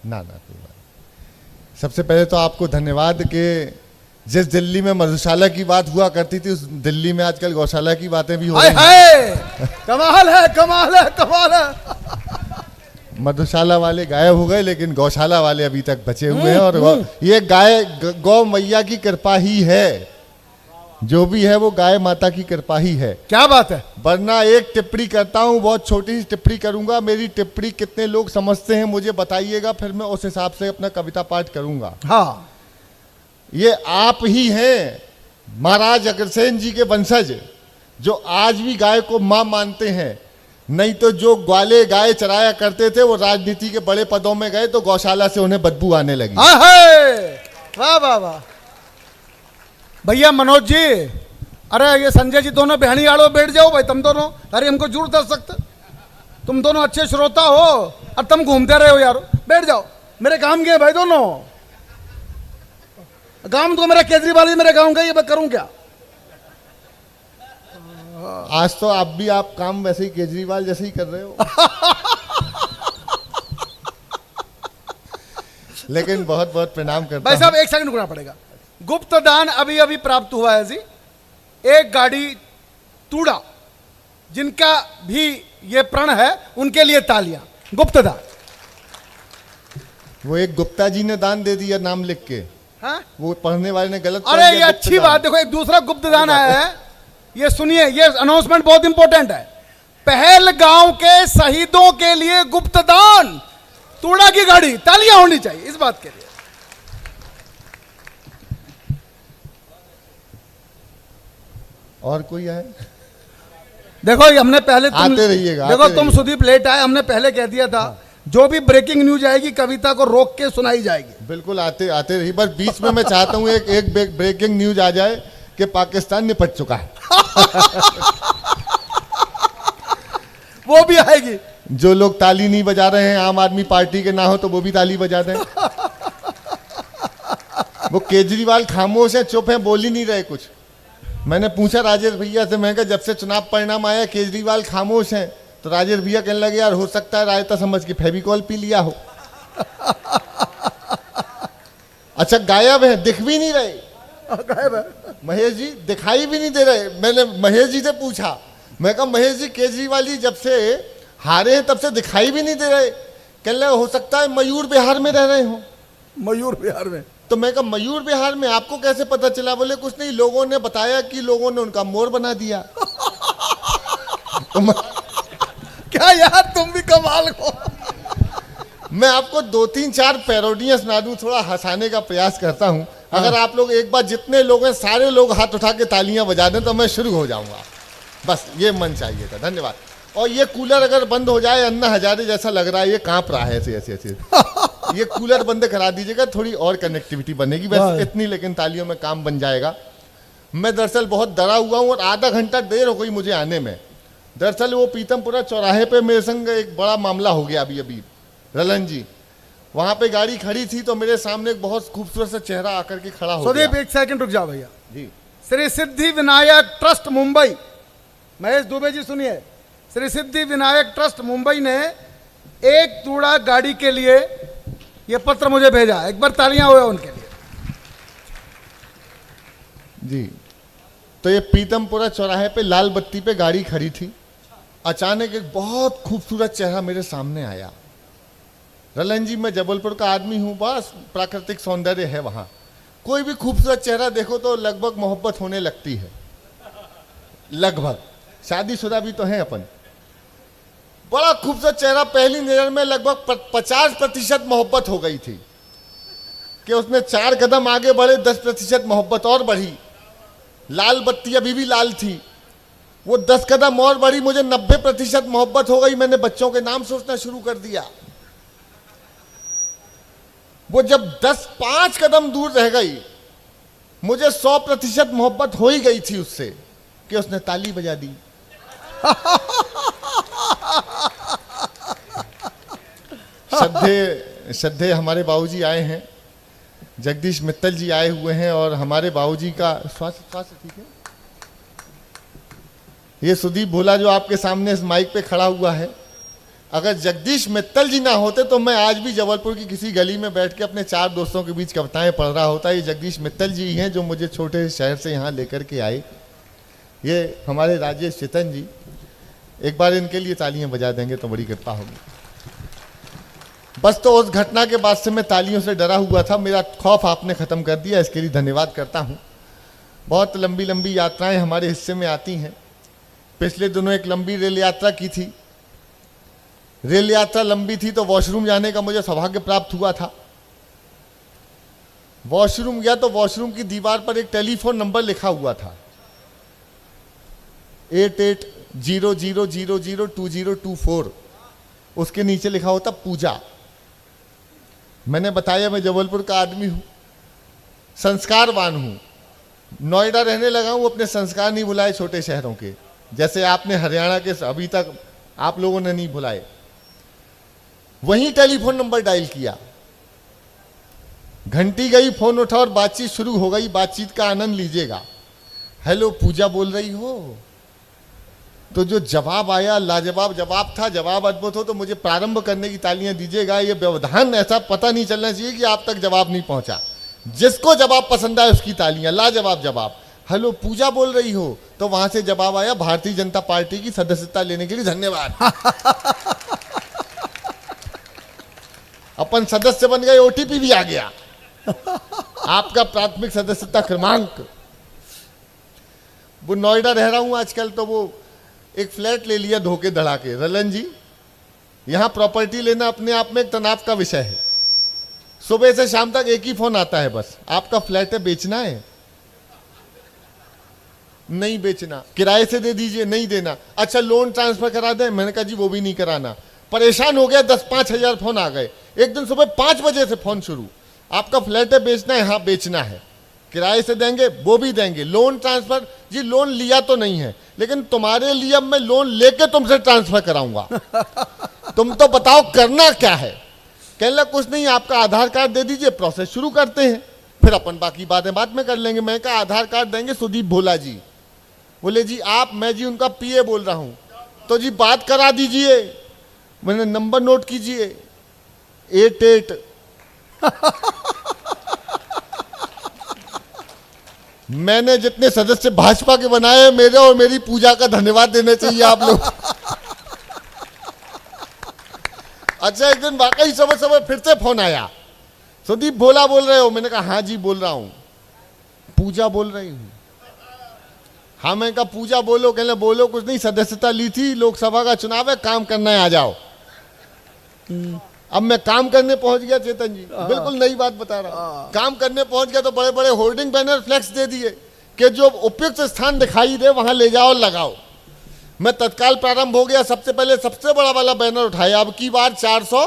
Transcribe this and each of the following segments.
ना ना कोई बात नहीं। सबसे पहले तो आपको धन्यवाद कि जिस दिल्ली में मधुशाला की बात हुआ करती थी उस दिल्ली में आजकल गौशाला की बातें भी हो रही हैं। कमाल है, कमाल है, कमाल है। मधुशाला वाले गायब हो गए लेकिन गौशाला वाले अभी तक बचे हुए हैं और ये गाय गौ मैया की कृपा ही है। जो भी है वो गाय माता की कृपा ही है। क्या बात है। वरना एक टिप्पणी करता हूँ, बहुत छोटी सी टिप्पणी करूंगा। मेरी टिप्पणी कितने लोग समझते हैं मुझे बताइएगा, फिर मैं उस हिसाब से अपना कविता पाठ करूंगा। हाँ, ये आप ही हैं महाराज अग्रसेन जी के वंशज जो आज भी गाय को मां मानते हैं। नहीं तो जो ग्वाले गाय चराया करते थे वो राजनीति के बड़े पदों में गए तो गौशाला से उन्हें बदबू आने लगी। वाह वाह वाह। भैया मनोज जी, अरे ये संजय जी दोनों बहनी आड़ो बैठ जाओ भाई तुम दोनों। अरे हमको जरूर दे सकते, तुम दोनों अच्छे श्रोता हो और तुम घूमते रहे हो यार, बैठ जाओ। मेरे काम के भाई दोनों, काम तो मेरा केजरीवाल ही मेरे गाँव का, ये मैं करूं क्या। आज तो आप काम वैसे ही केजरीवाल जैसे ही कर रहे हो। लेकिन बहुत बहुत प्रणाम करता हूं। भाई साहब एक सेकंड रुकना पड़ेगा। गुप्त दान अभी अभी प्राप्त हुआ है जी। एक गाड़ी तूड़ा, जिनका भी ये प्रण है उनके लिए तालियां। गुप्त दान। वो एक गुप्ता जी ने दान दे दिया नाम लिख के। हाँ? वो पढ़ने वाले ने गलत अरे ये अच्छी बात। देखो एक दूसरा गुप्त दान आया है, ये सुनिए, ये अनाउंसमेंट बहुत इंपॉर्टेंट है। पहलगांव के शहीदों के लिए गुप्त दान, तूड़ा की गाड़ी। तालियां होनी चाहिए इस बात के लिए। और कोई आए? देखो ये हमने पहले आते रहिएगा। देखो तुम सुदीप लेट आए, हमने पहले कह दिया था जो भी ब्रेकिंग न्यूज आएगी कविता को रोक के सुनाई जाएगी। बिल्कुल आते आते रही। बस बीच में मैं चाहता हूं एक ब्रेकिंग न्यूज आ जाए कि पाकिस्तान निपट चुका है। वो भी आएगी। जो लोग ताली नहीं बजा रहे हैं आम आदमी पार्टी के ना हो तो वो भी ताली बजा दें। वो केजरीवाल खामोश है, चुप है, बोल ही नहीं रहे कुछ। मैंने पूछा राजेश भैया से, मैं कहा जब से चुनाव परिणाम आया केजरीवाल खामोश हैं, तो राजेश भैया कहने लगे यार हो सकता है रायता समझ के फेविकॉल पी लिया हो। अच्छा गायब है, दिख भी नहीं रहे। गायब है महेश जी, दिखाई भी नहीं दे रहे। मैंने महेश जी से पूछा, मैं कहा महेश जी केजरीवाल जी जब से हारे हैं तब से दिखाई भी नहीं दे रहे। कहने लगे हो सकता है मयूर विहार में रह रहे हो। मयूर विहार में? तो मैं कहा मयूर विहार में आपको कैसे पता चला? बोले कुछ नहीं, लोगों ने बताया कि लोगों ने उनका मोर बना दिया। तो क्या यार तुम भी कमाल हो। मैं आपको 2-3-4 पैरोडियां सुना दूं, थोड़ा हंसाने का प्रयास करता हूं। अगर आप लोग एक बार जितने लोग हैं सारे लोग हाथ उठा के तालियां बजा दें तो मैं शुरू हो जाऊंगा। बस ये मन चाहिए था। धन्यवाद। और ये कूलर अगर बंद हो जाए, अन्ना हजारे जैसा लग रहा है, ये कांप रहा है ऐसे ऐसे। ये कूलर बंद करा दीजिएगा, थोड़ी और कनेक्टिविटी बनेगी। बस इतनी, लेकिन तालियों में काम बन जाएगा। मैं दरअसल बहुत डरा हुआ हूँ और आधा घंटा देर हो गई मुझे आने में। दरअसल वो पीतमपुरा चौराहे पे मेरे संग एक बड़ा मामला हो गया अभी रलन जी। वहां पे गाड़ी खड़ी थी तो मेरे सामने एक बहुत खूबसूरत सा चेहरा आकर के खड़ा हो गया। एक सेकंड रुक जाओ भैया जी। श्री सिद्धि विनायक ट्रस्ट मुंबई, महेश दुबे जी सुनिए, श्री सिद्धि विनायक ट्रस्ट मुंबई ने एक तूड़ा गाड़ी के लिए यह पत्र मुझे भेजा। एक बार तालियां हुए उनके लिए जी। तो ये पीतमपुरा चौराहे पे लाल बत्ती पे गाड़ी खड़ी थी। अचानक एक बहुत खूबसूरत चेहरा मेरे सामने आया। रलन जी, मैं जबलपुर का आदमी हूं, बस प्राकृतिक सौंदर्य है वहां। कोई भी खूबसूरत चेहरा देखो तो लगभग मोहब्बत होने लगती है। लगभग, शादीशुदा भी तो हैं अपन। बड़ा खूबसूरत चेहरा, पहली नजर में लगभग 50% मोहब्बत हो गई थी कि उसने 4 कदम आगे बढ़े, 10% मोहब्बत और बढ़ी। लाल बत्ती अभी भी लाल थी, वो 10 कदम और बढ़ी, मुझे 90% मोहब्बत हो गई। मैंने बच्चों के नाम सोचना शुरू कर दिया। वो जब 5 कदम दूर रह गई, मुझे 100% मोहब्बत हो ही गई थी उससे कि उसने ताली बजा दी। श्रद्धे हमारे बाबूजी आए हैं, जगदीश मित्तल जी आए हुए हैं और हमारे बाबूजी का स्वास्थ्य ठीक है। ये सुदीप भोला जो आपके सामने इस माइक पे खड़ा हुआ है, अगर जगदीश मित्तल जी ना होते तो मैं आज भी जबलपुर की किसी गली में बैठ के अपने 4 दोस्तों के बीच कविताएं पढ़ रहा होता। ये जगदीश मित्तल जी हैं जो मुझे छोटे शहर से यहाँ लेकर के आए। ये हमारे राजेश चेतन जी, एक बार इनके लिए तालियां बजा देंगे तो बड़ी कृपा होगी। बस तो उस घटना के बाद से मैं तालियों से डरा हुआ था, मेरा खौफ आपने ख़त्म कर दिया, इसके लिए धन्यवाद करता हूँ। बहुत लंबी लंबी यात्राएं हमारे हिस्से में आती हैं। पिछले दिनों एक लंबी रेल यात्रा की थी। रेल यात्रा लंबी थी तो वॉशरूम जाने का मुझे सौभाग्य प्राप्त हुआ था। वॉशरूम गया तो वॉशरूम की दीवार पर एक टेलीफोन नंबर लिखा हुआ था, 8800002024। उसके नीचे लिखा होता पूजा। मैंने बताया मैं जबलपुर का आदमी हूं, संस्कारवान हूं, नोएडा रहने लगा हूं, अपने संस्कार नहीं भुलाए छोटे शहरों के, जैसे आपने हरियाणा के अभी तक आप लोगों ने नहीं भुलाए। वहीं टेलीफोन नंबर डायल किया, घंटी गई, फोन उठा और बातचीत शुरू हो गई। बातचीत का आनंद लीजिएगा। हेलो, पूजा बोल रही हो? तो जो जवाब आया लाजवाब जवाब था। जवाब अद्भुत हो तो मुझे प्रारंभ करने की तालियां दीजिएगा। ये व्यवधान ऐसा पता नहीं चलना चाहिए कि आप तक जवाब नहीं पहुंचा। जिसको जवाब पसंद आए उसकी तालियां, लाजवाब जवाब। हेलो, पूजा बोल रही हो? तो वहां से जवाब आया, भारतीय जनता पार्टी की सदस्यता लेने के लिए धन्यवाद। अपन सदस्य बन गए, ओटीपी भी आ गया, आपका प्राथमिक सदस्यता क्रमांक। वो नोएडा रह रहा हूं आजकल, तो वो एक फ्लैट ले लिया धोखे धड़ा के। रलन जी, यहां प्रॉपर्टी लेना अपने आप में एक तनाव का विषय है। सुबह से शाम तक एक ही फोन आता है, बस आपका फ्लैट है, बेचना है? नहीं बेचना। किराए से दे दीजिए, नहीं देना। अच्छा, लोन ट्रांसफर करा दें? मैंने कहा जी वो भी नहीं कराना। परेशान हो गया, 10-5 हजार फोन आ गए। एक दिन सुबह 5 बजे से फोन शुरू, आपका फ्लैट है, बेचना है? हाँ बेचना है। किराए से देंगे? वो भी देंगे। Loan transfer? जी लोन लिया तो नहीं है, लेकिन तुम्हारे लिए अब मैं लोन लेके तुमसे ट्रांसफर कराऊंगा। तुम तो बताओ करना क्या है? कहने लगा कुछ नहीं, आपका आधार कार्ड दे दीजिए, प्रोसेस शुरू करते हैं, फिर अपन बाकी बातें बाद में कर लेंगे। मैं कहा आधार कार्ड देंगे सुदीप भोला जी? बोले जी आप? मैं जी उनका पीए बोल रहा हूं। तो जी बात करा दीजिए। मैंने नंबर नोट कीजिए, 88। मैंने जितने सदस्य भाजपा के बनाए, मेरे और मेरी पूजा का धन्यवाद देना चाहिए आप लोग। अच्छा, एक दिन वाकई समय समय फिर से फोन आया, सुदीप भोला बोल रहे हो? मैंने कहा हाँ जी बोल रहा हूं। पूजा बोल रही हूं? हाँ। मैं कहा पूजा बोलो। कहने बोलो कुछ नहीं, सदस्यता ली थी, लोकसभा का चुनाव है, काम करना है, आ जाओ। अब मैं काम करने पहुंच गया चेतन जी, बिल्कुल नई बात बता रहा हूं। काम करने पहुंच गया तो बड़े बड़े होर्डिंग बैनर फ्लेक्स दे दिए कि जो उपयुक्त स्थान दिखाई दे वहां ले जाओ और लगाओ। मैं तत्काल प्रारंभ हो गया। सबसे पहले सबसे बड़ा वाला बैनर उठाया, अब की बार 400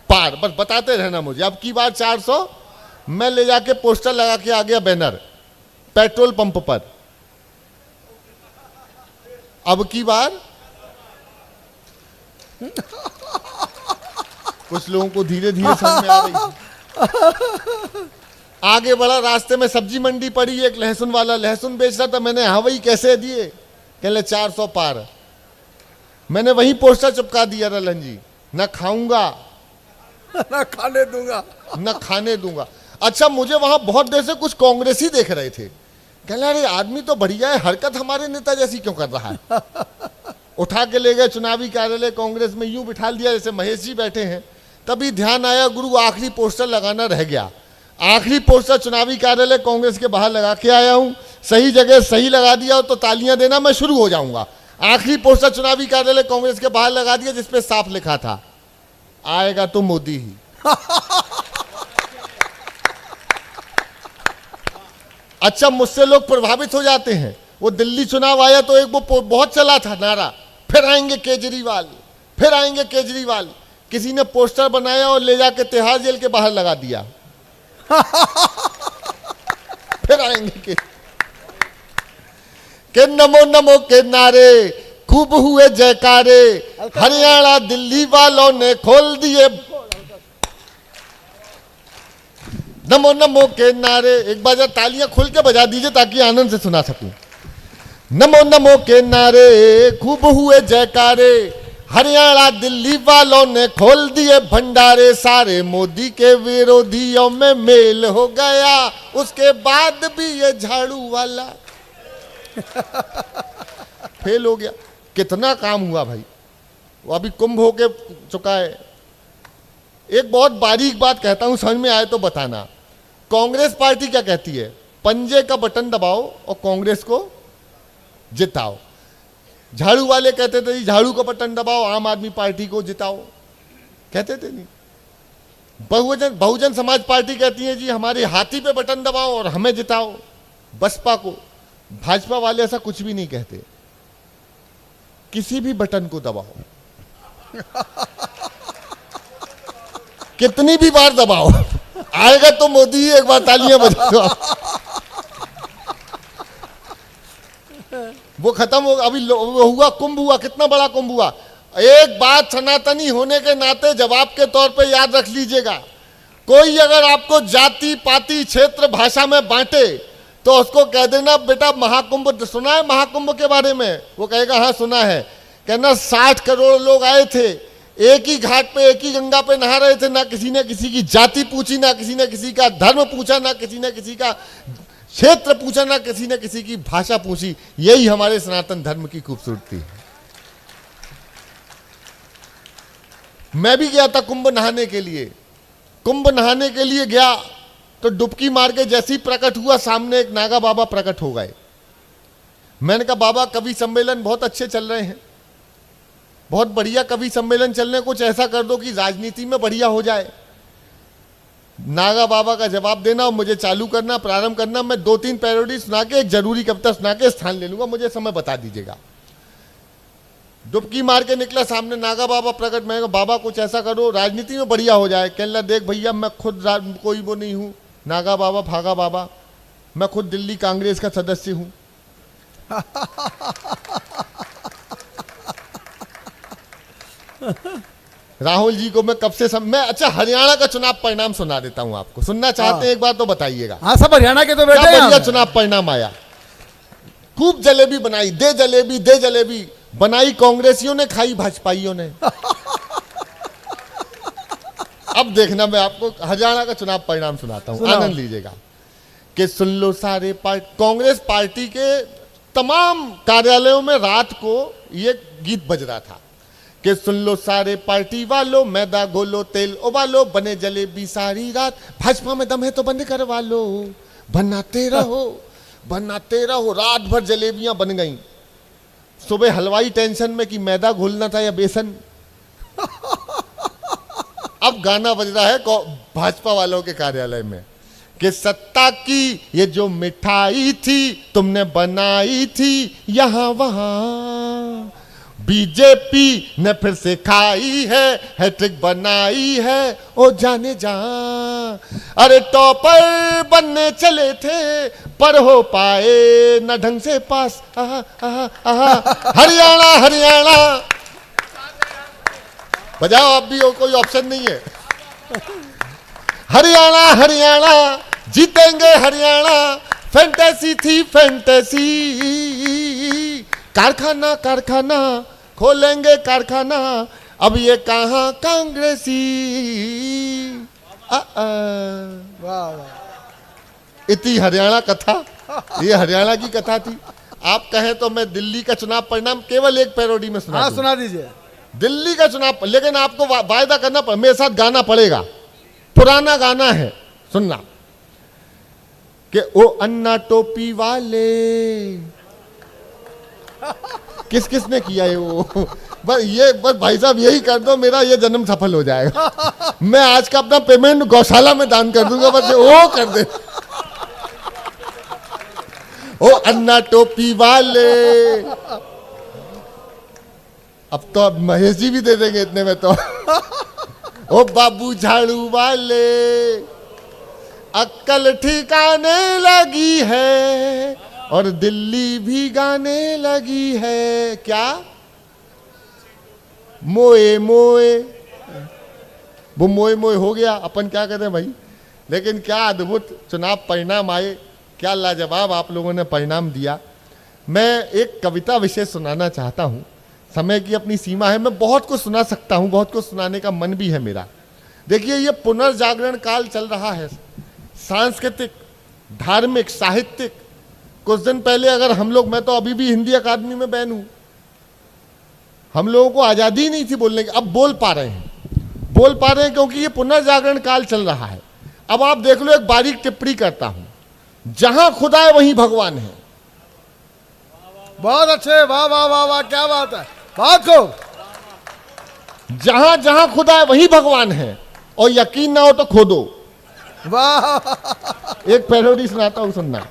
पार, बस बताते रहना मुझे, अब की बार 400। मैं ले जाके पोस्टर लगा के आ गया बैनर पेट्रोल पंप पर, अब की बार। कुछ लोगों को धीरे धीरे समझ में आ रही है। आगे बढ़ा, रास्ते में सब्जी मंडी पड़ी, एक लहसुन वाला लहसुन बेच रहा था। मैंने हाँ वही कैसे दिए? कहले 400 पार। मैंने वही पोस्टर चिपका दिया, रलन जी, ना खाऊंगा ना खाने दूंगा, ना खाने दूंगा। अच्छा, मुझे वहां बहुत देर से कुछ कांग्रेसी देख रहे थे। कहला अरे आदमी तो बढ़िया है, हरकत हमारे नेता जैसी क्यों कर रहा है? उठा के ले गए चुनावी कार्यालय कांग्रेस में, यूं बिठा दिया जैसे महेश जी बैठे हैं। तभी ध्यान आया, गुरु आखिरी पोस्टर लगाना रह गया। आखिरी पोस्टर चुनावी कार्यालय कांग्रेस के बाहर लगा के आया हूं। सही जगह सही लगा दिया तो तालियां देना, मैं शुरू हो जाऊंगा। आखिरी पोस्टर चुनावी कार्यालय कांग्रेस के बाहर लगा दिया, जिसपे साफ लिखा था, आएगा तो मोदी ही। अच्छा, मुझसे लोग प्रभावित हो जाते हैं। वो दिल्ली चुनाव आया तो एक वो बहुत चला था नारा, फिर आएंगे केजरीवाल, फिर आएंगे केजरीवाल। किसी ने पोस्टर बनाया और ले जाके तिहाड़ जेल के बाहर लगा दिया। फिर आएंगे के नमो नमो के नारे, खूब हुए जयकारे, हरियाणा दिल्ली वालों ने खोल दिए नमो नमो के नारे। एक बार जरा तालियां खुल के बजा दीजिए ताकि आनंद से सुना सकूं। नमो नमो के नारे, खूब हुए जयकारे, हरियाणा दिल्ली वालों ने खोल दिए भंडारे सारे, मोदी के विरोधियों में मेल हो गया, उसके बाद भी ये झाड़ू वाला फेल हो गया। कितना काम हुआ भाई, वो अभी कुंभ होके चुका है। एक बहुत बारीक बात कहता हूं, समझ में आए तो बताना। कांग्रेस पार्टी क्या कहती है? पंजे का बटन दबाओ और कांग्रेस को जिताओ। झाड़ू वाले कहते थे जी झाड़ू का बटन दबाओ, आम आदमी पार्टी को जिताओ, कहते थे नहीं। बहुजन समाज पार्टी कहती है जी हमारे हाथी पे बटन दबाओ और हमें जिताओ, बसपा को। भाजपा वाले ऐसा कुछ भी नहीं कहते, किसी भी बटन को दबाओ कितनी भी बार दबाओ, आएगा तो मोदी ही, एक बार तालियां बजा दो। वो खत्म हो, अभी हुआ कुंभ हुआ, कितना बड़ा कुंभ हुआ। एक बात सनातनी होने के नाते जवाब के तौर पे याद रख लीजिएगा, कोई अगर आपको जाति पाति क्षेत्र भाषा में बांटे तो उसको कह देना बेटा महाकुंभ सुना है, महाकुंभ के बारे में? वो कहेगा हाँ सुना है। कहना 60 करोड़ लोग आए थे, एक ही घाट पे एक ही गंगा पे नहा रहे थे, ना किसी ने किसी की जाति पूछी, ना किसी ने किसी का धर्म पूछा, ना किसी ने किसी का क्षेत्र पूछा, ना किसी ने किसी की भाषा पूछी। यही हमारे सनातन धर्म की खूबसूरती है। मैं भी गया था कुंभ नहाने के लिए। कुंभ नहाने के लिए गया तो डुबकी मार के जैसे ही प्रकट हुआ, सामने एक नागा बाबा प्रकट हो गए। मैंने कहा बाबा कवि सम्मेलन बहुत अच्छे चल रहे हैं, बहुत बढ़िया कवि सम्मेलन चल रहे हैं, कुछ ऐसा कर दो कि राजनीति में बढ़िया हो जाए। नागा बाबा का जवाब देना और मुझे चालू करना, प्रारंभ करना। मैं 2-3 पैरोडी सुना के एक जरूरी कविता सुना के स्थान ले लूंगा, मुझे समय बता दीजिएगा। डुबकी मार के निकला, सामने नागा बाबा प्रकट। मैंने कहा बाबा कुछ ऐसा करो राजनीति में बढ़िया हो जाए। कहने लगा देख भैया मैं खुद कोई वो नहीं हूँ नागा बाबा भागा बाबा, मैं खुद दिल्ली कांग्रेस का सदस्य हूँ। राहुल जी को मैं कब से मैं अच्छा हरियाणा का चुनाव परिणाम सुना देता हूं आपको, सुनना चाहते हैं एक बार तो बताइएगा। हाँ सब हरियाणा के तो बैठे हैं। बढ़िया चुनाव परिणाम आया, खूब जलेबी बनाई, दे जलेबी बनाई कांग्रेसियों ने, खाई भाजपाइयों ने। अब देखना मैं आपको हरियाणा का चुनाव परिणाम सुनाता हूं, आनंद लीजिएगा। कि सुन लो सारे कांग्रेस पार्टी के तमाम कार्यालयों में रात को ये गीत बज रहा था कि सुन लो सारे पार्टी वालों, मैदा घोलो तेल उबालो, बने जलेबी सारी रात, भाजपा में दम है तो बंद करवा लो, बनाते रहो। रात भर जलेबियां बन गई। सुबह हलवाई टेंशन में कि मैदा घोलना था या बेसन। अब गाना बज रहा है भाजपा वालों के कार्यालय में कि सत्ता की ये जो मिठाई थी तुमने बनाई थी यहां वहां, बीजेपी ने फिर से खाई है, हैट्रिक बनाई है, ओ जाने जा। अरे टॉपर बनने चले थे पर हो पाए न ढंग से पास। हरियाणा बजाओ, अब भी कोई ऑप्शन नहीं है। हरियाणा जीतेंगे हरियाणा, फैंटेसी थी फैंटेसी, कारखाना खोलेंगे कारखाना, अब ये कहां कांग्रेसी। इतनी हरियाणा कथा, ये हरियाणा की कथा थी। आप कहें तो मैं दिल्ली का चुनाव परिणाम केवल एक पैरोडी में सुना दीजिए। दिल्ली का चुनाव, लेकिन आपको वायदा करना मेरे साथ गाना पड़ेगा, पुराना गाना है, सुनना। कि ओ अन्ना टोपी वाले, किसने किया है वो? बस भाई साहब यही कर दो, मेरा ये जन्म सफल हो जाएगा। मैं आज का अपना पेमेंट गौशाला में दान कर दूंगा, बस वो कर दे। ओ अन्ना टोपी वाले, अब तो महेश जी भी दे देंगे इतने में तो। ओ बाबू झाड़ू वाले, अक्कल ठिकाने लगी है और दिल्ली भी गाने लगी है। क्या मोए वो मोए हो गया, अपन क्या कहते हैं भाई। लेकिन क्या अद्भुत चुनाव परिणाम आए, क्या लाजवाब आप लोगों ने परिणाम दिया। मैं एक कविता विशेष सुनाना चाहता हूं समय की अपनी सीमा है, मैं बहुत कुछ सुना सकता हूं, बहुत कुछ सुनाने का मन भी है मेरा। देखिए ये पुनर्जागरण काल चल रहा है, सांस्कृतिक, धार्मिक, साहित्यिक। कुछ दिन पहले अगर हम लोग, मैं तो अभी भी हिंदी अकादमी में बैन हूं, हम लोगों को आजादी नहीं थी बोलने की, अब बोल पा रहे हैं, बोल पा रहे हैं क्योंकि ये पुनर्जागरण काल चल रहा है। अब आप देख लो, एक बारीक टिप्पणी करता हूं, जहां खुदा है वहीं भगवान है। बहुत अच्छे, वाह वाह वाह वाह, क्या बात है, बहुत खूब। जहां जहां खुदा है वहीं भगवान है, और यकीन ना हो तो खोदो। वाह। एक पैरोडी सुनाता हूं, सुनना।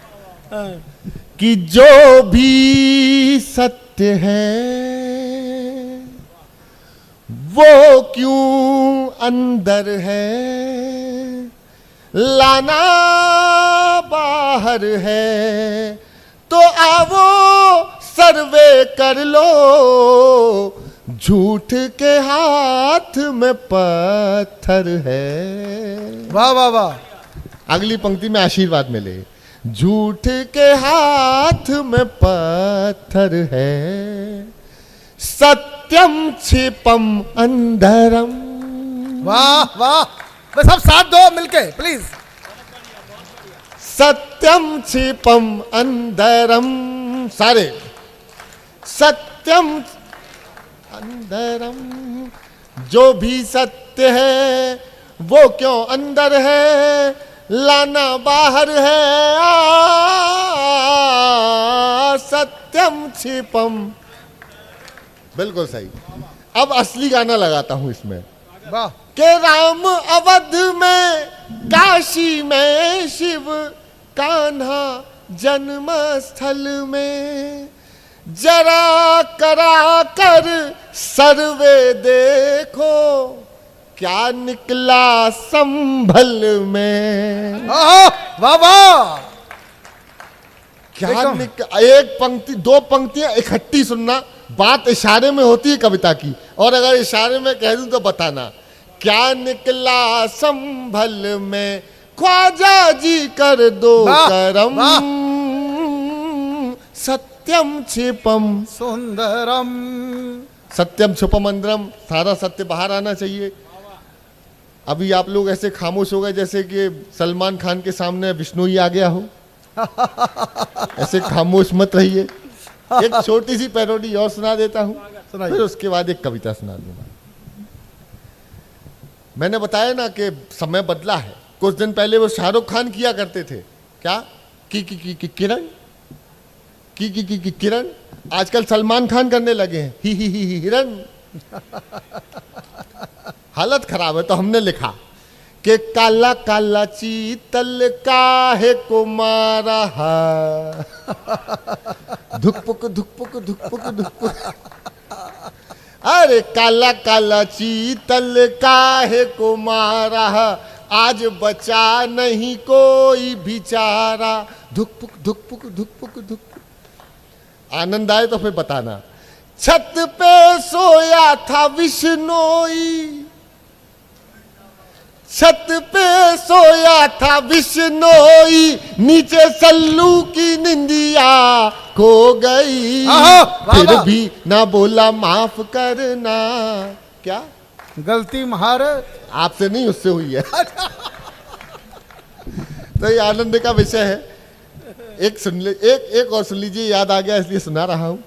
कि जो भी सत्य है वो क्यों अंदर है, लाना बाहर है, तो आवो सर्वे कर लो, झूठ के हाथ में पत्थर है। वाह वाह वाह। अगली पंक्ति में आशीर्वाद मिले, झूठ के हाथ में पत्थर है, सत्यम क्षिपम अंधरम। वाह वाह, बस सब साथ दो मिलके प्लीज। सत्यम क्षिपम अंधरम, सारे, सत्यम अंधरम, जो भी सत्य है वो क्यों अंदर है, लाना बाहर है, सत्यम क्षिपम। बिल्कुल सही। अब असली गाना लगाता हूं इसमें। वाह। के राम अवध में, काशी में शिव, कान्हा जन्म स्थल में, जरा करा कर सर्वे देखो, क्या निकला संभल में। वाह वाह। क्या एक पंक्ति, दो पंक्तियां इकट्ठी सुनना, बात इशारे में होती है कविता की, और अगर इशारे में कह दूं तो बताना। क्या निकला संभल में, ख्वाजा जी कर दो करम, सत्यम क्षिपम सुंदरम। सत्यम क्षिपम अंदरम, सारा सत्य बाहर आना चाहिए। अभी आप लोग ऐसे खामोश हो गए जैसे कि सलमान खान के सामने विष्णु ही आ गया हो। ऐसे खामोश मत रहिए। एक छोटी सी पैरोडी और सुना देता हूं, फिर उसके बाद एक कविता सुना दूंगा। मैंने बताया ना कि समय बदला है। कुछ दिन पहले वो शाहरुख खान किया करते थे, क्या की किरण, की किरण, आजकल सलमान खान करने लगे हैं, ही हिरण। हालत खराब है, तो हमने लिखा कि काला काला चीतल काहे को मारा, धुकपुक धुकपुक धुकपुक धुकपुक। अरे काला काला चीतल काहे को मारा, आज बचा नहीं कोई बेचारा, धुकपुक धुकपुक धुकपुक धुकपुक। आनंद आए तो फिर बताना। छत पे सोया था विश्नोई, छत पे सोया था विश्नोई, नीचे सल्लू की निंदिया खो गई, फिर भी ना बोला माफ करना। क्या गलती महारे आपसे नहीं, उससे हुई है। तो ये आनंद का विषय है। एक सुन ले, एक और सुन लीजिए, याद आ गया इसलिए सुना रहा हूं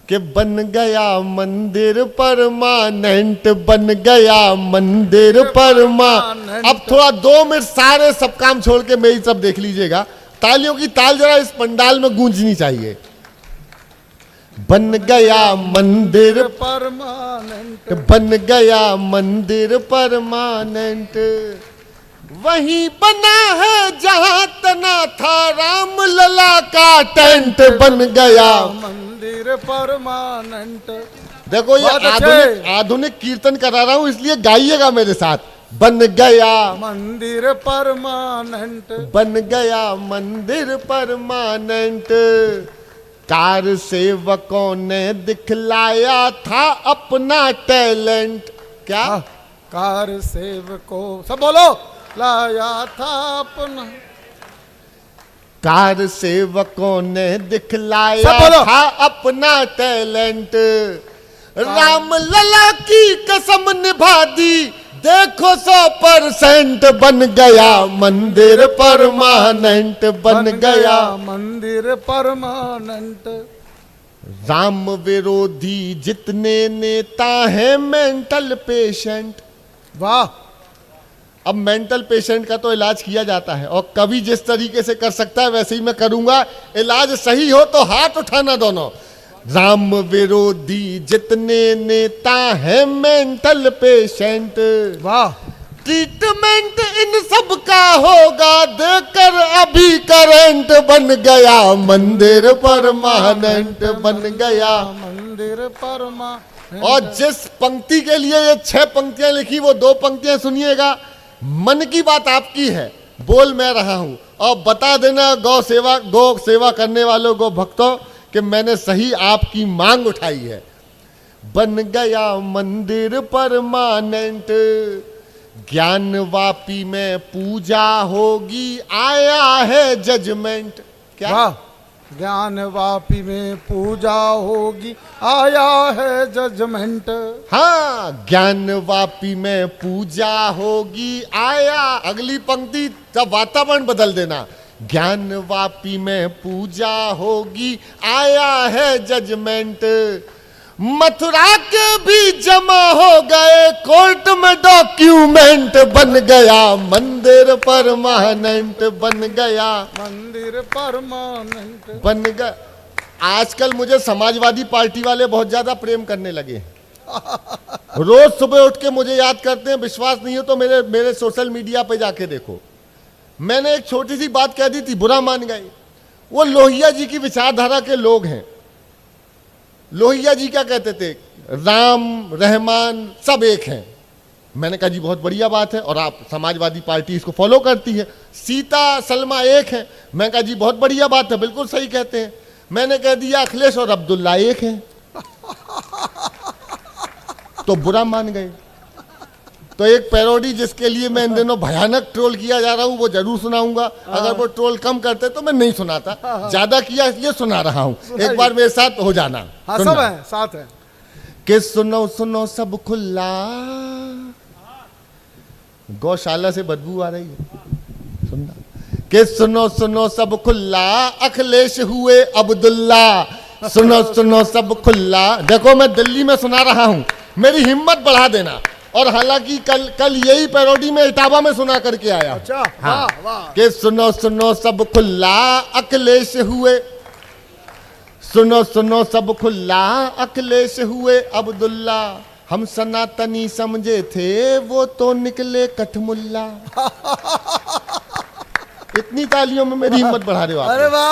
कि बन गया मंदिर परमानेंट, बन गया मंदिर परमानेंट। अब थोड़ा 2 मिनट सारे सब काम छोड़ के मेरी तरफ देख लीजिएगा, तालियों की ताल जरा इस पंडाल में गूंजनी चाहिए। बन गया मंदिर परमानेंट, बन गया मंदिर परमानेंट, वहीं बना है जहां तना था राम लला का टेंट, बन गया मंदिर परमानेंट। देखो ये आधुनिक कीर्तन करा रहा हूं, इसलिए गाइएगा मेरे साथ। बन गया मंदिर परमानेंट, बन गया मंदिर परमानेंट, कार सेवकों ने दिखलाया था अपना टैलेंट। क्या कार सेवकों, सब बोलो, लाया था अपना, कार सेवकों ने दिखलाया था अपना टैलेंट, राम लला की कसम निभा दी, देखो 100% बन गया मंदिर परमानेंट बन गया। मंदिर परमानेंट। राम विरोधी जितने नेता हैं मेंटल पेशेंट। वाह। अब मेंटल पेशेंट का तो इलाज किया जाता है और कवि जिस तरीके से कर सकता है वैसे ही मैं करूंगा। इलाज सही हो तो हाथ उठाना दोनों। राम विरोधी जितने नेता हैं मेंटल पेशेंट। वाह। ट्रीटमेंट इन सब का होगा, देकर अभी करंट बन गया मंदिर परमानेंट बन गया। मंदिर परमानेंट। और जिस पंक्ति के लिए ये 6 पंक्तियां लिखी वो 2 पंक्तियां सुनिएगा। मन की बात आपकी है, बोल मैं रहा हूं, और बता देना गौ सेवा करने वालों गौ भक्तों कि मैंने सही आपकी मांग उठाई है। बन गया मंदिर परमानेंट, ज्ञान वापी में पूजा होगी, आया है जजमेंट। क्या? वाह। ज्ञान वापी में पूजा होगी, आया है जजमेंट। हाँ, ज्ञान वापी में पूजा होगी, आया। अगली पंक्ति जब वातावरण बदल देना। ज्ञान वापी में पूजा होगी, आया है जजमेंट। मथुरा के भी जमा हो गए, कोर्ट में डॉक्यूमेंट बन गया मंदिर परमानेंट बन गया। मंदिर परमानेंट बन गया। आजकल मुझे समाजवादी पार्टी वाले बहुत ज्यादा प्रेम करने लगे हैं। रोज सुबह उठ के मुझे याद करते हैं। विश्वास नहीं हो तो मेरे सोशल मीडिया पे जाके देखो। मैंने एक छोटी सी बात कह दी थी, बुरा मान गए। वो लोहिया जी की विचारधारा के लोग हैं। लोहिया जी क्या कहते थे? राम रहमान सब एक हैं। मैंने कहा जी बहुत बढ़िया बात है, और आप समाजवादी पार्टी इसको फॉलो करती है। सीता सलमा एक है। मैं कहा जी बहुत बढ़िया बात है, बिल्कुल सही कहते हैं। मैंने कह दिया अखिलेश और अब्दुल्ला एक हैं, तो बुरा मान गए। तो एक पैरोडी जिसके लिए मैं इन दिनों भयानक ट्रोल किया जा रहा हूं वो जरूर सुनाऊंगा। अगर वो ट्रोल कम करते तो मैं नहीं सुनाता, ज्यादा किया इसलिए सुना रहा हूं। एक बार मेरे साथ हो जाना। हाँ, सब है, साथ है। कि सुनो सुनो सब खुला। गौशाला से बदबू आ रही है, सुनना। कि सुनो सुनो सब खुला, अखिलेश हुए अब्दुल्ला। सुनो सुनो सब खुला। देखो मैं दिल्ली में सुना रहा हूं, मेरी हिम्मत बढ़ा देना। और हालांकि कल यही पैरोडी में इटावा में सुना करके आया। अच्छा, हाँ, वाह वाह। कि सुनो सुनो सब खुला, अखिलेश हुए। सुनो सुनो सब खुला, अखिलेश हुए अब्दुल्ला। हम सनातनी समझे थे, वो तो निकले कठमुल्ला। इतनी तालियों में मेरी हिम्मत बढ़ा रहे हो आप। अरे वाह।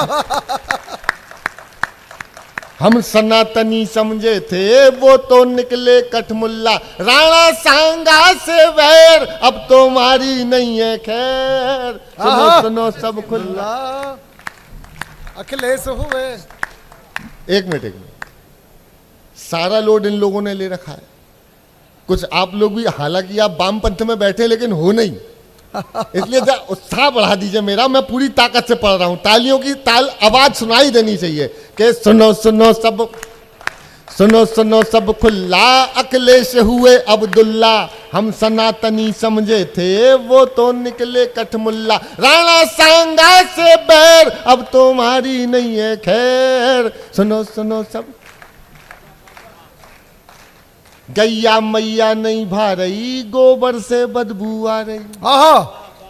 हम सनातनी समझे थे, वो तो निकले कठमुल्ला। राणा सांगा से वैर, अब तो मारी नहीं है खैर। सुनो सुनो सब खुला। अखिलेश हुए। एक मिनट। सारा लोड इन लोगों ने ले रखा है। कुछ आप लोग भी, हालांकि आप वामपंथ में बैठे लेकिन हो नहीं, इसलिए उत्साह बढ़ा दीजिए मेरा। मैं पूरी ताकत से पढ़ रहा हूं। तालियों की आवाज सुनाई देनी चाहिए कि सुनो सुनो सब खुला, अखिलेश हुए अब्दुल्ला। हम सनातनी समझे थे, वो तो निकले कठमुल्ला। राणा सांगा से बैर, अब तुम्हारी नहीं है खैर। सुनो सुनो सब। गैया मैया नहीं भा रही, गोबर से बदबू आ रही। आहा,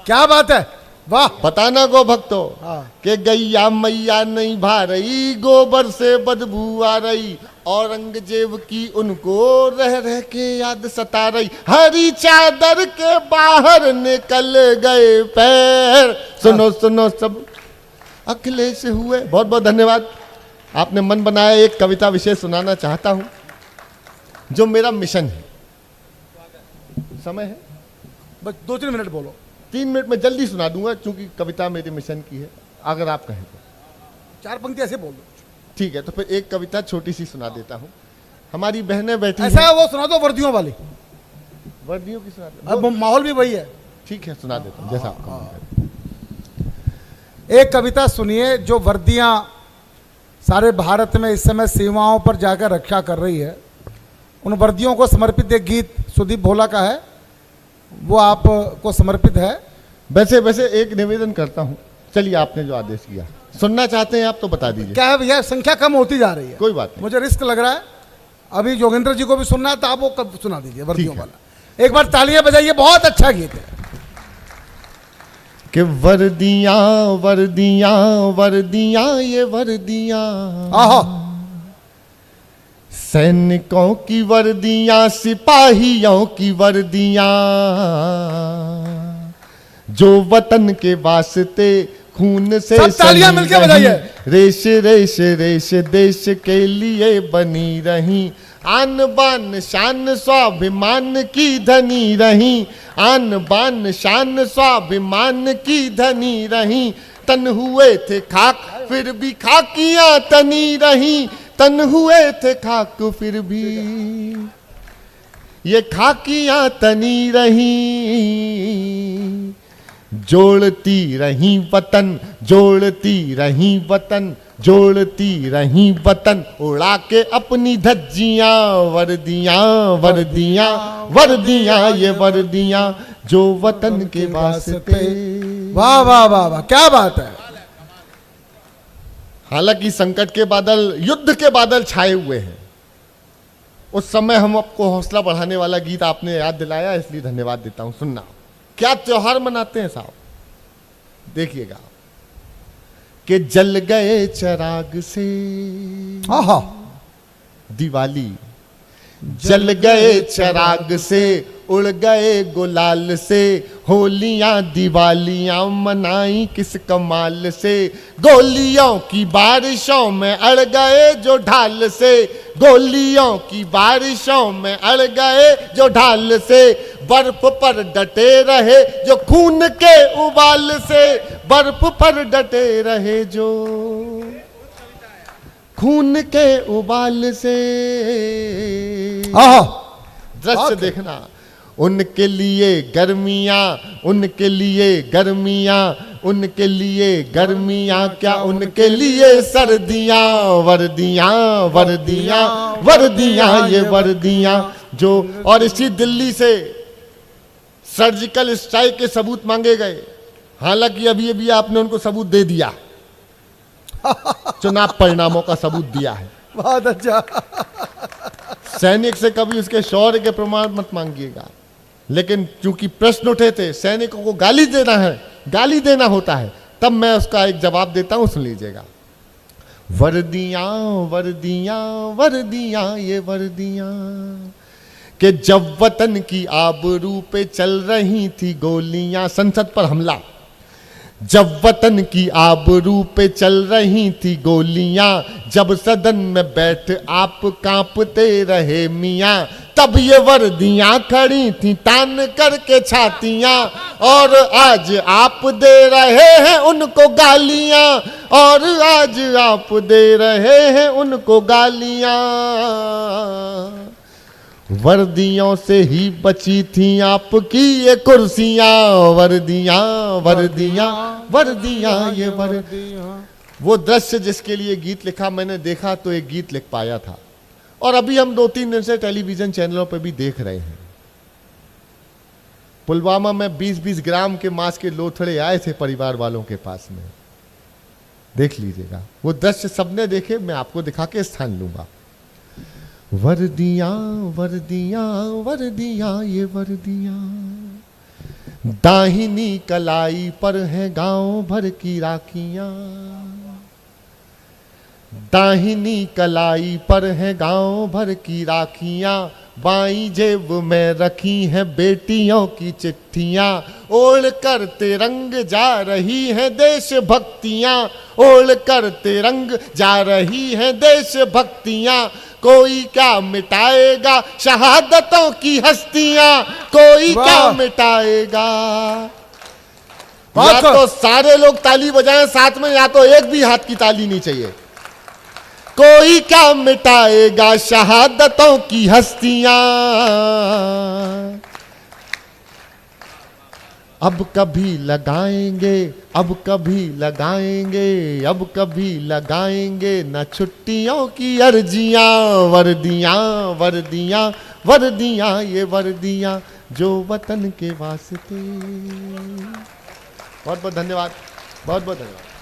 क्या बात है, वाह। बताना गो भक्तों हाँ। कि गैया मैया नहीं भा रही, गोबर से बदबू आ रही। औरंगजेब की उनको रह रह के याद सता रही। हरी चादर के बाहर निकल गए पैर। सुनो सुनो सब, अखिलेश हुए। बहुत बहुत धन्यवाद, आपने मन बनाया। एक कविता विशेष सुनाना चाहता हूं जो मेरा मिशन है। समय है बस 2-3 मिनट बोलो। 3 मिनट में जल्दी सुना दूंगा, क्योंकि कविता मेरे मिशन की है। अगर आप कहें तो 4 पंक्ति ऐसे बोल दो। ठीक है, तो फिर एक कविता छोटी सी सुना देता हूँ। हमारी बहनें बैठी ऐसा हैं। है, वो सुना दो वर्दियों वाली। वर्दियों की सुना दो। अब माहौल भी वही है। ठीक है, सुना देता हूँ जैसा आपका। एक कविता सुनिए जो वर्दियां सारे भारत में इस समय सीमाओं पर जाकर रक्षा कर रही है। उन वर्दियों को समर्पित एक गीत सुदीप भोला का है, वो आपको समर्पित है। वैसे वैसे एक निवेदन करता हूँ, चलिए आपने जो आदेश किया, सुनना चाहते हैं आप तो बता दीजिए। क्या है भैया, संख्या कम होती जा रही है, कोई बात नहीं, मुझे रिस्क लग रहा है। अभी जोगेंद्र जी को भी सुनना है तो आप वो कब सुना दीजिए वर्दियों ठीक है। वाला। एक बार तालियां बजाइए, बहुत अच्छा गीत है। कि वर्दियां वर्दियां वर्दियां ये वर्दियां, आहो, सैनिकों की वर्दियां, सिपाहियों की वर्दियां, जो वतन के वास्ते खून से सब तालियां सनी मिलके बजाइए। रहीं, रेश रेश रेश देश के लिए बनी रही, आन बान शान स्वाभिमान की धनी रही, आन बान शान स्वाभिमान की धनी रही, तन हुए थे खाक फिर भी खाकियां तनी रही, तन हुए थे खाक फिर भी ये खाकियां तनी रही, जोड़ती रही वतन, जोड़ती रही वतन, जोड़ती रही वतन, उड़ा के अपनी धज्जियां, वर्दियां वर्दियां वर्दियां ये वर्दियां, जो वतन के वास्ते। वाह वाह वाह वाह, क्या बात है। हालांकि संकट के बादल, युद्ध के बादल छाए हुए हैं, उस समय हम आपको हौसला बढ़ाने वाला गीत आपने याद दिलाया, इसलिए धन्यवाद देता हूं। सुनना, क्या त्योहार मनाते हैं साहब, देखिएगा कि जल गए चिराग से आहा, दिवाली, जल गए चिराग से, उड़ गए गुलाल से, होलियां दिवालियां मनाई किस कमाल से, गोलियों की बारिशों में अड़ गए जो ढाल से, गोलियों की बारिशों में अड़ गए जो ढाल से, बर्फ पर डटे रहे जो खून के उबाल से, बर्फ पर डटे रहे जो खून के उबाल से। आहा, दृश्य देखना, उनके लिए गर्मियां, उनके लिए गर्मियां, उनके लिए गर्मियां, क्या उनके लिए सर्दियां, वर्दियां वर्दियां वर्दियां ये वर्दियां, जो। और इसी दिल्ली से सर्जिकल स्ट्राइक के सबूत मांगे गए, हालांकि अभी अभी आपने उनको सबूत दे दिया, चुनाव परिणामों का सबूत दिया है। बहुत अच्छा। सैनिक से कभी उसके शौर्य के प्रमाण मत मांगिएगा, लेकिन चूंकि प्रश्न उठे थे, सैनिकों को गाली देना है, गाली देना होता है, तब मैं उसका एक जवाब देता हूं, सुन लीजिएगा। वर्दियां वर्दियां वर्दियां ये वर्दियां, कि जब वतन की आबरू पे चल रही थी गोलियां, संसद पर हमला, जब वतन की आबरू पे चल रही थी गोलियां, जब सदन में बैठ आप कांपते रहे मियां, तब ये वर्दियां खड़ी थी तान करके छातियां, और आज आप दे रहे हैं उनको गालियां, और आज आप दे रहे हैं उनको गालियां, वर्दियों से ही बची थी आपकी ये कुर्सियां, वर्दियां वर्दियां वर्दियां ये वर्दियां। वो दृश्य जिसके लिए गीत लिखा, मैंने देखा तो एक गीत लिख पाया था, और अभी हम 2-3 दिन से टेलीविजन चैनलों पर भी देख रहे हैं। पुलवामा में 20-20 ग्राम के मांस के लोथड़े आए थे परिवार वालों के पास में, देख लीजिएगा वो दृश्य, सबने देखे, मैं आपको दिखा के स्थान लूंगा। वर्दियां वर्दियां वर्दियां ये वर्दियां, दाहिनी कलाई पर है गांव भर की राखियां, दाहिनी कलाई पर है गांव भर की राखियां, बाईं जेब में रखी हैं बेटियों की चिट्ठियां, ओढ़ कर तिरंग जा रही हैं देशभक्तियां, ओढ़ कर तिरंग जा रही हैं देशभक्तियां, कोई क्या मिटाएगा शहादतों की हस्तियां, कोई क्या मिटाएगा। या तो सारे लोग ताली बजाएं साथ में, या तो एक भी हाथ की ताली नहीं चाहिए। कोई क्या मिटाएगा शहादतों की हस्तियां। अब कभी लगाएंगे, अब कभी लगाएंगे, अब कभी लगाएंगे न छुट्टियों की अर्जियां, वर्दियां वर्दियां वर्दियां, ये वर्दियां जो वतन के वास्ते। बहुत बहुत धन्यवाद, बहुत बहुत धन्यवाद।